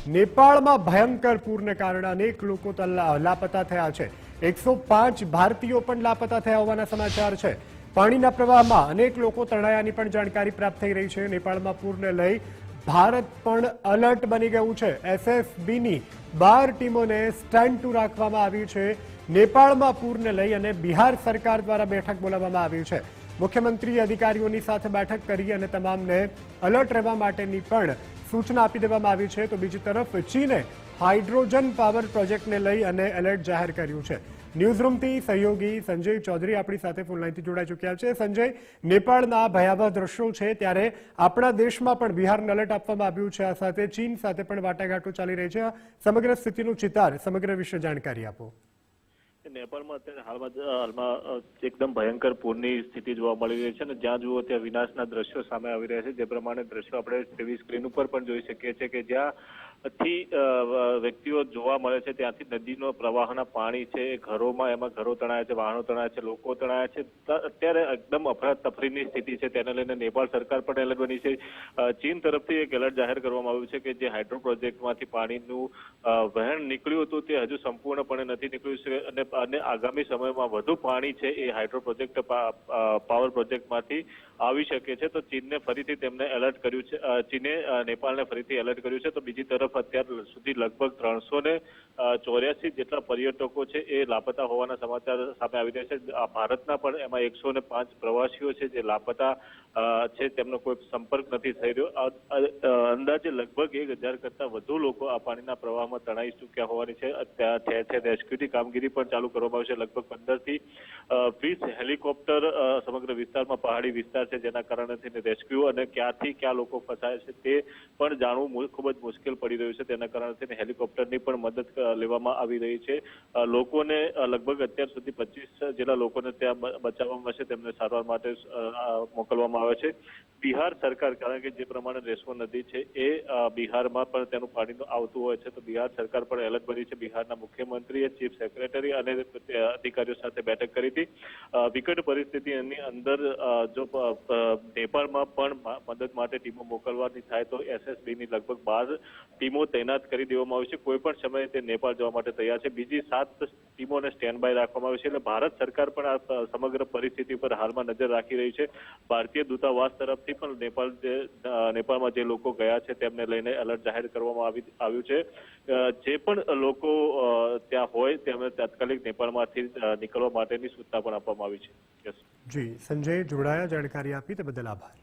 नेपाळમાં ભયંકર પૂરને કારણે અનેક લોકો લાપતા થયા છે। 105 ભારતીયો પણ લાપતા થયા હોવાના સમાચાર છે। પાણીના પ્રવાહમાં અનેક લોકો તણાયાની પણ જાણકારી પ્રાપ્ત થઈ રહી છે। नेपाળમાં પૂરને લઈ ભારત પણ અલર્ટ બની ગયું છે। એસએસબીની 12 ટીમોને સ્ટેન્ડ ટુ રાખવામાં આવી છે। नेपाળમાં પૂરને લઈ અને બિહાર સરકાર દ્વારા બેઠક બોલાવવામાં આવી છે। મુખ્યમંત્રી અધિકારીઓની સાથે બેઠક કરી અને તમામને અલર્ટ રહેવા માટેની પણ सूचना आपी देवामां आवी छे। तो बीजी तरफ चीने हाइड्रोजन पावर प्रोजेक्टने लई अने एलर्ट जाहेर कर्युं छे। न्यूઝરૂમ थी सहयोगी संजय चौधरी आपणी साथे फोन लाइन थी जोड़ाई चुक्या छे। संजय, नेपाळना भयावह दृश्यो छे त्यारे आपणा देशमां पण बिहारने अलर्ट आपवामां आव्युं छे। आ साथे चीन साथे पण वाटाघाटो चाली रही छे। समग्र स्थितिनुं चितार समग्र विषय जानकारी आपो। नेपाळમાં અત્યારે હાલમાં એકદમ ભયંકર પૂરની સ્થિતિ જોવા મળી રહી છે અને જ્યાં જુઓ ત્યાં વિનાશના દ્રશ્યો સામે આવી રહ્યા છે। જે પ્રમાણે દ્રશ્યો આપણે ટીવી સ્ક્રીન ઉપર પણ જોઈ શકીએ છીએ કે જ્યાંથી વ્યક્તિઓ જોવા મળે છે ત્યાંથી નદીનો પ્રવાહના પાણી છે એ ઘરોમાં, એમાં ઘરો તણાયા છે, વાહનો તણાયા છે, લોકો તણાયા છે। અત્યારે એકદમ અફરાતફરીની સ્થિતિ છે। તેને લઈને નેપાળ સરકાર પણ એલર્ટ બની છે। ચીન તરફથી એક એલર્ટ જાહેર કરવામાં આવ્યું છે કે જે હાઇડ્રો પ્રોજેક્ટમાંથી પાણીનું વહેણ નીકળ્યું હતું તે હજુ સંપૂર્ણપણે નથી નીકળ્યું છે અને આગામી સમયમાં વધુ પાણી છે એ હાઇડ્રો પ્રોજેક્ટ પાવર પ્રોજેક્ટમાંથી આવી શકે છે। તો ચીનને ફરીથી તેમને એલર્ટ કર્યું છે। ચીને નેપાળને ફરીથી એલર્ટ કર્યું છે। તો બીજી તરફ અત્યાર સુધી લગભગ 384 જેટલા પર્યટકો છે એ લાપતા હોવાના સમાચાર સામે આવી રહ્યા છે। ભારતના પણ એમાં 105 પ્રવાસીઓ છે જે લાપતા છે, તેમનો કોઈ સંપર્ક નથી થઈ રહ્યો। અંદાજે લગભગ 1000 કરતા વધુ લોકો આ પાણીના પ્રવાહમાં તણાઈ ચૂક્યા હોવાની છે। ઠેર રેસ્ક્યુની કામગીરી પણ ચાલુ કરવામાં આવશે। લગભગ 15 થી 20 હેલિકોપ્ટર સમગ્ર વિસ્તારમાં, પહાડી વિસ્તાર છે જેના કારણે રેસ્ક્યુ અને ક્યાંથી ક્યાં લોકો ફસાયા છે તે પણ જાણવું ખૂબ જ મુશ્કેલ પડી રહ્યું છે। તેના કારણે હેલિકોપ્ટરની પણ મદદ લેવામાં આવી રહી છે। લોકોને લગભગ અત્યાર સુધી 25 જેટલા લોકોને ત્યાં બચાવવામાં છે, તેમને સારવાર માટે મોકલવામાં આવે છે। બિહાર સરકાર, કારણ કે જે પ્રમાણે રેશમો નદી છે એ બિહારમાં પણ તેનું પાણી આવતું હોય છે, તો બિહાર સરકાર પણ એલર્ટ બની છે। બિહારના મુખ્યમંત્રીએ ચીફ સેક્રેટરી અને અધિકારીઓ સાથે બેઠક કરી હતી। વિકટ પરિસ્થિતિની અંદર જો નેપાળમાં પણ મદદ માટે ટીમો મોકલવાની થાય તો એસએસબીની લગભગ 12 ટીમો તૈનાત કરી દેવામાં આવી છે। કોઈ પણ સમયે તે નેપાળ જવા માટે તૈયાર છે। બીજી 7 ટીમોને સ્ટેન્ડ બાય રાખવામાં આવી છે। એટલે ભારત સરકાર પણ આ સમગ્ર પરિસ્થિતિ પર હાલમાં નજર રાખી રહી છે। ભારતીય દૂતાવાસ તરફથી પણ નેપાળમાં જે લોકો ગયા છે તેમને લઈને એલર્ટ જાહેર કરવામાં આવ્યું છે। જે પણ લોકો ત્યાં હોય તેમને તાત્કાલિક नेपाળમાંથી નીકળવા માટેની સૂચના પણ આપવામાં આવી છે। જી સંજય, જોડાયા, જાણકારી આપી તે બદલ આભાર।